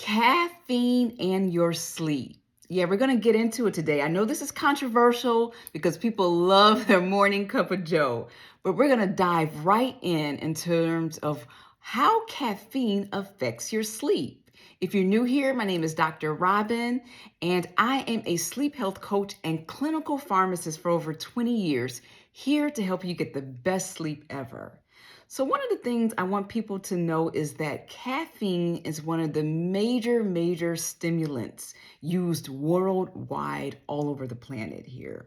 Caffeine and your sleep. Yeah, we're going to get into it today. I know this is controversial because people love their morning cup of joe, but we're going to dive right in terms of how caffeine affects your sleep. If you're new here, my name is Dr. Robyn, and I am a sleep health coach and clinical pharmacist for over 20 years, here to help you get the best sleep ever. So one of the things I want people to know is that caffeine is one of the major stimulants used worldwide all over the planet here.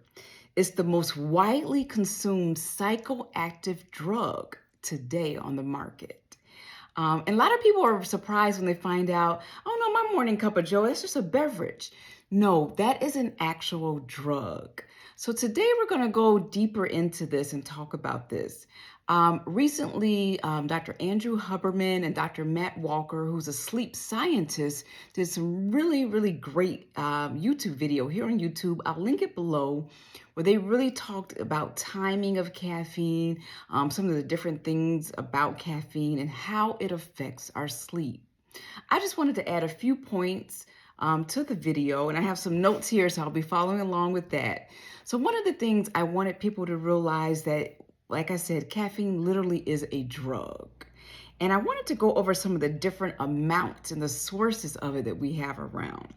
It's the most widely consumed psychoactive drug today on the market. And a lot of people are surprised when they find out, oh no, my morning cup of joe, it's just a beverage. No, that is an actual drug. So today we're going to go deeper into this and talk about this. Recently, Dr. Andrew Huberman and Dr. Matt Walker, who's a sleep scientist, did some really great YouTube video here on YouTube. I'll link it below, where they really talked about timing of caffeine, some of the different things about caffeine and how it affects our sleep. I just wanted to add a few points to the video, and I have some notes here, so I'll be following along with that. So one of the things I wanted people to realize that, like I said, caffeine literally is a drug. And I wanted to go over some of the different amounts and the sources of it that we have around.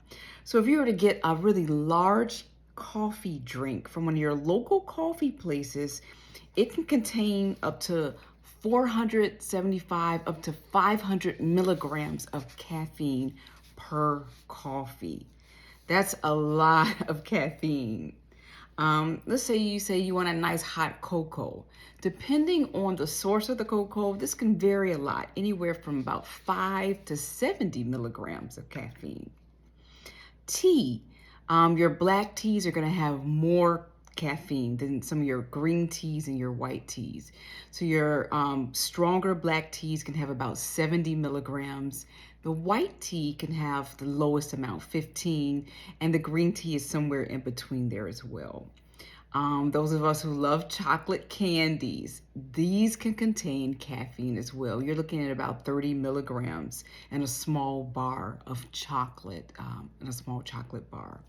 So if you were to get a really large coffee drink from one of your local coffee places, it can contain up to 475 up to 500 milligrams of caffeine per coffee. That's a lot of caffeine. Let's say you want a nice hot cocoa. Depending on the source of the cocoa, this can vary a lot, anywhere from about 5 to 70 milligrams of caffeine. Tea. Your black teas are going to have more caffeine than some of your green teas and your white teas. So your stronger black teas can have about 70 milligrams. The white tea can have the lowest amount, 15, and the green tea is somewhere in between there as well. Those of us who love chocolate candies, these can contain caffeine as well. You're looking at about 30 milligrams in a small bar of chocolate, in a small chocolate bar.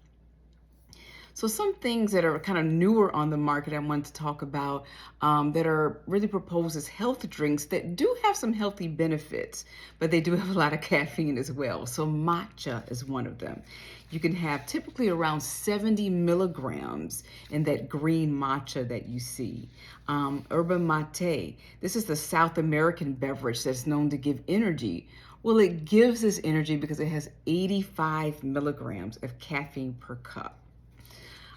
So some things that are kind of newer on the market I wanted to talk about that are really proposed as health drinks that do have some healthy benefits, but they do have a lot of caffeine as well. So matcha is one of them. You can have typically around 70 milligrams in that green matcha that you see. Yerba mate, this is the South American beverage that's known to give energy. Well, it gives this energy because it has 85 milligrams of caffeine per cup.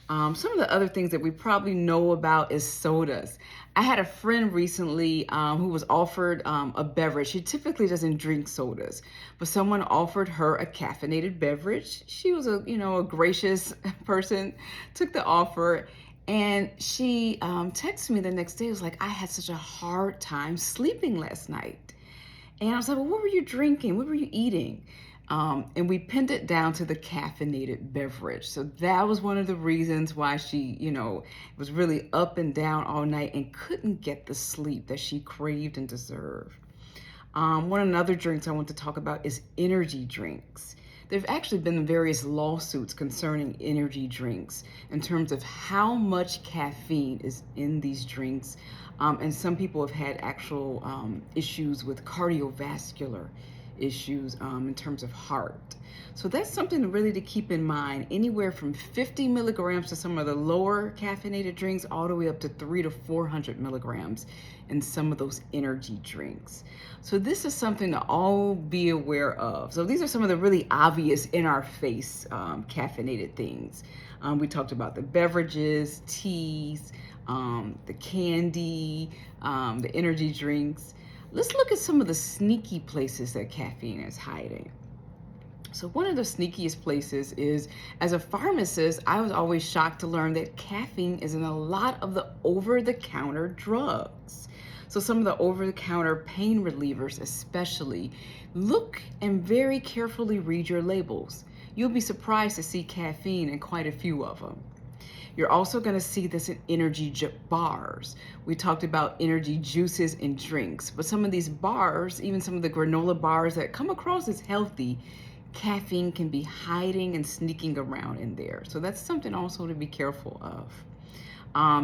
Some of the other things that we probably know about is sodas. I had a friend recently who was offered a beverage. She typically doesn't drink sodas, but someone offered her a caffeinated beverage. She was a gracious person, took the offer, and she texted me the next day. It was like, I had such a hard time sleeping last night. And I was like, well, what were you drinking? What were you eating? And we pinned it down to the caffeinated beverage. So that was one of the reasons why she, was really up and down all night and couldn't get the sleep that she craved and deserved. One of the other drinks I want to talk about is energy drinks. There have actually been various lawsuits concerning energy drinks in terms of how much caffeine is in these drinks. And some people have had actual issues with cardiovascular issues in terms of heart. So that's something really to keep in mind. Anywhere from 50 milligrams to some of the lower caffeinated drinks, all the way up to 300 to 400 milligrams in some of those energy drinks. So this is something to all be aware of. So these are some of the really obvious in our face caffeinated things. We talked about the beverages, teas, the candy, the energy drinks. Let's look at some of the sneaky places that caffeine is hiding. So one of the sneakiest places is, as a pharmacist, I was always shocked to learn that caffeine is in a lot of the over-the-counter drugs. So some of the over-the-counter pain relievers especially, look and very carefully read your labels. You'll be surprised to see caffeine in quite a few of them. You're also going to see this in energy bars. We talked about energy juices and drinks, but some of these bars, even some of the granola bars that come across as healthy, caffeine can be hiding and sneaking around in there. So that's something also to be careful of.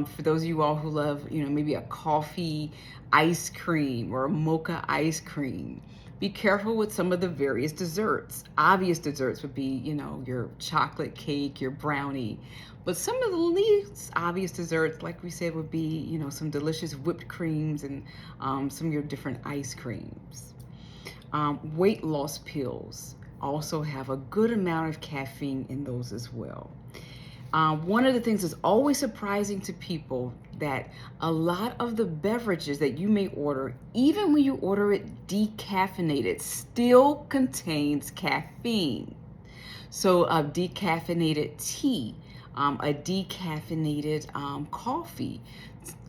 For those of you all who love, maybe a coffee ice cream or a mocha ice cream, be careful with some of the various desserts. Obvious desserts would be, your chocolate cake, your brownie. But some of the least obvious desserts, like we said, would be, some delicious whipped creams and some of your different ice creams. Weight loss pills also have a good amount of caffeine in those as well. One of the things that's always surprising to people that a lot of the beverages that you may order, even when you order it decaffeinated, still contains caffeine. So a decaffeinated tea, a decaffeinated coffee.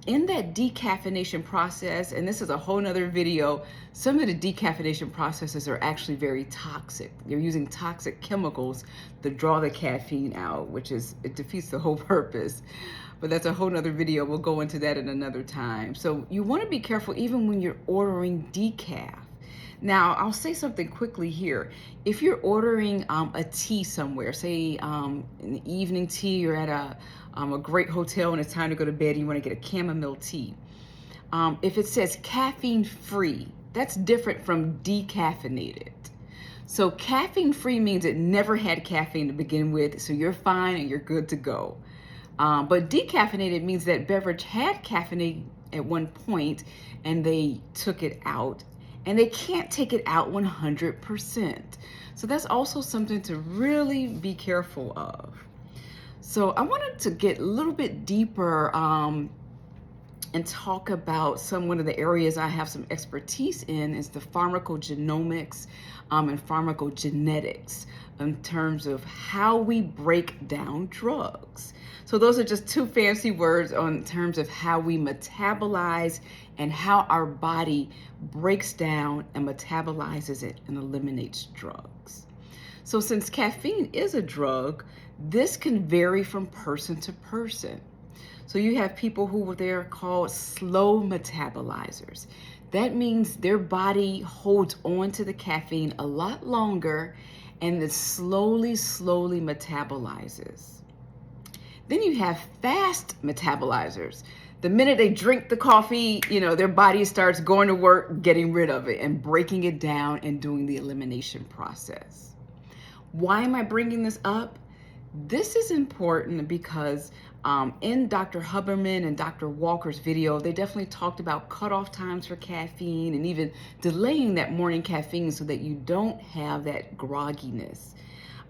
In that decaffeination process, and this is a whole nother video, some of the decaffeination processes are actually very toxic. They're using toxic chemicals to draw the caffeine out, it defeats the whole purpose. But that's a whole nother video. We'll go into that in another time. So you want to be careful even when you're ordering decaf. Now, I'll say something quickly here. If you're ordering a tea somewhere, say an evening tea, you're at a great hotel and it's time to go to bed and you want to get a chamomile tea. If it says caffeine free, that's different from decaffeinated. So caffeine free means it never had caffeine to begin with, so you're fine and you're good to go. But decaffeinated means that beverage had caffeine at one point and they took it out, and they can't take it out 100%. So that's also something to really be careful of. So I wanted to get a little bit deeper and talk about one of the areas I have some expertise in is the pharmacogenomics and pharmacogenetics in terms of how we break down drugs. So those are just two fancy words in terms of how we metabolize and how our body breaks down and metabolizes it and eliminates drugs. So since caffeine is a drug, this can vary from person to person. So you have people who they're called slow metabolizers. That means their body holds on to the caffeine a lot longer and it slowly metabolizes. Then you have fast metabolizers. The minute they drink the coffee, their body starts going to work, getting rid of it and breaking it down and doing the elimination process. Why am I bringing this up? This is important because in Dr. Huberman and Dr. Walker's video, they definitely talked about cutoff times for caffeine and even delaying that morning caffeine so that you don't have that grogginess.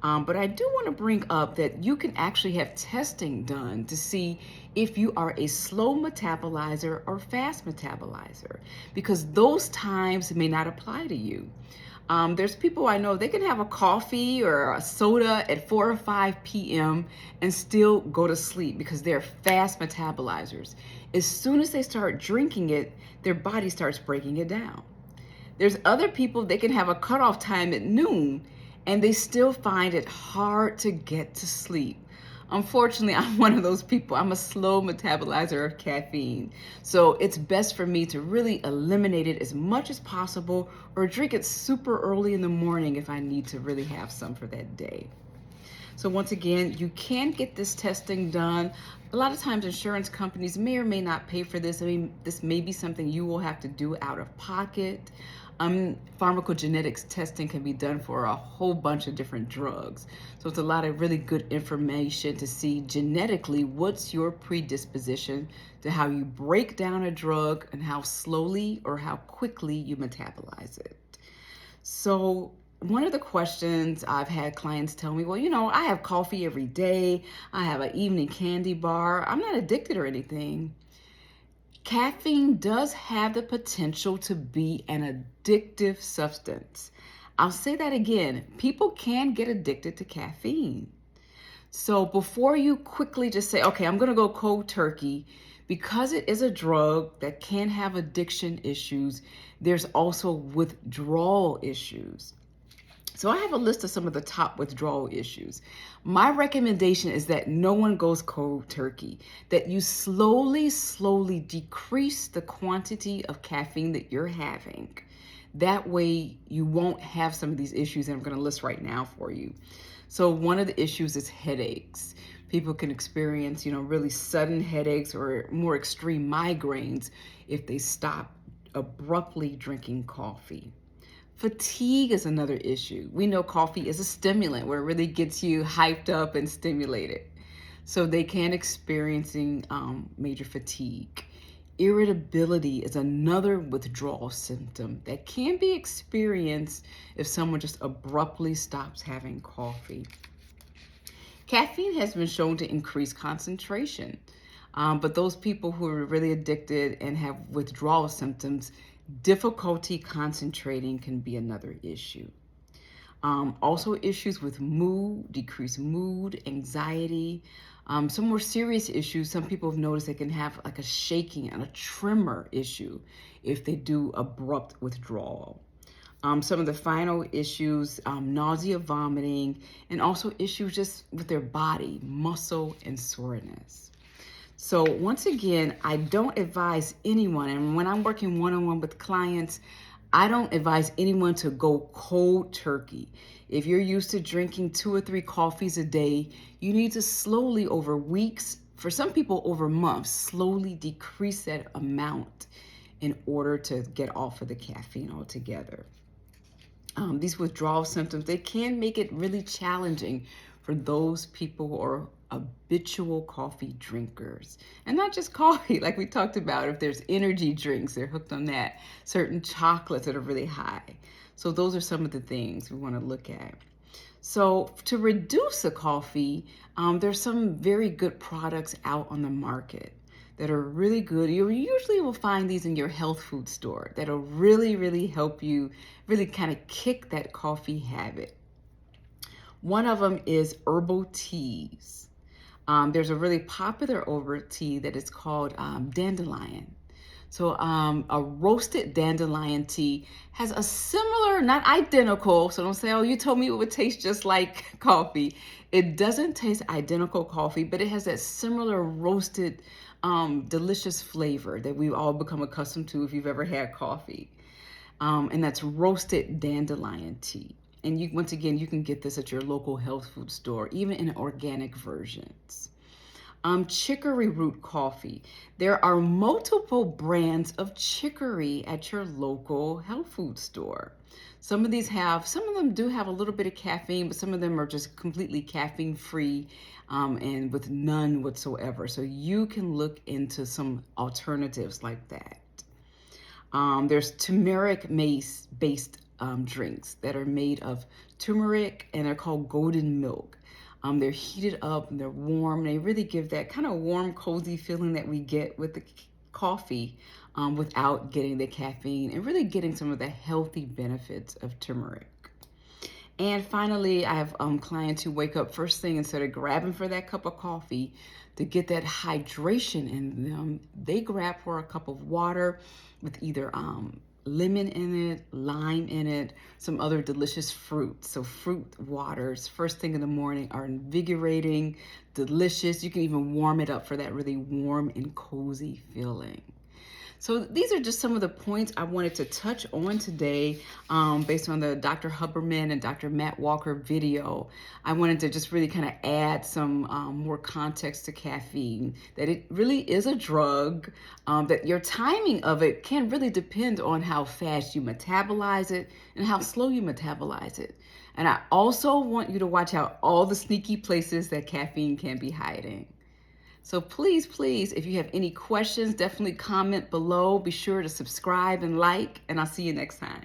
But I do want to bring up that you can actually have testing done to see if you are a slow metabolizer or fast metabolizer, because those times may not apply to you. There's people I know, they can have a coffee or a soda at 4 or 5 p.m. and still go to sleep because they're fast metabolizers. As soon as they start drinking it, their body starts breaking it down. There's other people, they can have a cutoff time at noon and they still find it hard to get to sleep. Unfortunately, I'm one of those people. I'm a slow metabolizer of caffeine. So it's best for me to really eliminate it as much as possible or drink it super early in the morning if I need to really have some for that day. So once again, you can get this testing done. A lot of times insurance companies may or may not pay for this. I mean, this may be something you will have to do out of pocket. Pharmacogenetics testing can be done for a whole bunch of different drugs. So it's a lot of really good information to see genetically what's your predisposition to how you break down a drug and how slowly or how quickly you metabolize it. So one of the questions I've had clients tell me, well, I have coffee every day. I have an evening candy bar. I'm not addicted or anything. Caffeine does have the potential to be an addictive substance. I'll say that again. People can get addicted to caffeine. So before you quickly just say, okay, I'm going to go cold turkey, because it is a drug that can have addiction issues, there's also withdrawal issues. So I have a list of some of the top withdrawal issues. My recommendation is that no one goes cold turkey, that you slowly decrease the quantity of caffeine that you're having. That way you won't have some of these issues that I'm going to list right now for you. So one of the issues is headaches. People can experience, really sudden headaches or more extreme migraines if they stop abruptly drinking coffee. Fatigue is another issue. We know coffee is a stimulant where it really gets you hyped up and stimulated. So they can experiencing major fatigue. Irritability is another withdrawal symptom that can be experienced if someone just abruptly stops having coffee. Caffeine has been shown to increase concentration, but those people who are really addicted and have withdrawal symptoms, difficulty concentrating can be another issue. Also issues with mood, decreased mood, anxiety. Some more serious issues, some people have noticed they can have like a shaking and a tremor issue if they do abrupt withdrawal. Some of the final issues, nausea, vomiting, and also issues just with their body, muscle, and soreness. So once again, I don't advise anyone, and when I'm working one-on-one with clients, I don't advise anyone to go cold turkey. If you're used to drinking 2 or 3 coffees a day, you need to slowly over weeks, for some people over months, slowly decrease that amount in order to get off of the caffeine altogether. These withdrawal symptoms, they can make it really challenging for those people who are habitual coffee drinkers. And not just coffee, like we talked about, if there's energy drinks, they're hooked on that. Certain chocolates that are really high. So those are some of the things we want to look at. So to reduce the coffee, there's some very good products out on the market that are really good. You usually will find these in your health food store that'll really, really help you really kind of kick that coffee habit. One of them is herbal teas. There's a really popular herbal tea that is called dandelion. So a roasted dandelion tea has a similar, not identical, so don't say, oh, you told me it would taste just like coffee. It doesn't taste identical coffee, but it has that similar roasted, delicious flavor that we've all become accustomed to if you've ever had coffee. And that's roasted dandelion tea. And once again, you can get this at your local health food store, even in organic versions. Chicory root coffee. There are multiple brands of chicory at your local health food store. Some of them do have a little bit of caffeine, but some of them are just completely caffeine free and with none whatsoever. So you can look into some alternatives like that. There's turmeric-based drinks that are made of turmeric and they're called golden milk. They're heated up and they're warm. They really give that kind of warm, cozy feeling that we get with the coffee without getting the caffeine and really getting some of the healthy benefits of turmeric. And finally, I have clients who wake up first thing instead of grabbing for that cup of coffee to get that hydration in them. They grab for a cup of water with either lemon in it, lime in it, some other delicious fruit. So fruit waters first thing in the morning are invigorating, delicious. You can even warm it up for that really warm and cozy feeling. So these are just some of the points I wanted to touch on today based on the Dr. Huberman and Dr. Matt Walker video. I wanted to just really kind of add some more context to caffeine, that it really is a drug, that your timing of it can really depend on how fast you metabolize it and how slow you metabolize it. And I also want you to watch out all the sneaky places that caffeine can be hiding. So please, if you have any questions, definitely comment below. Be sure to subscribe and like, and I'll see you next time.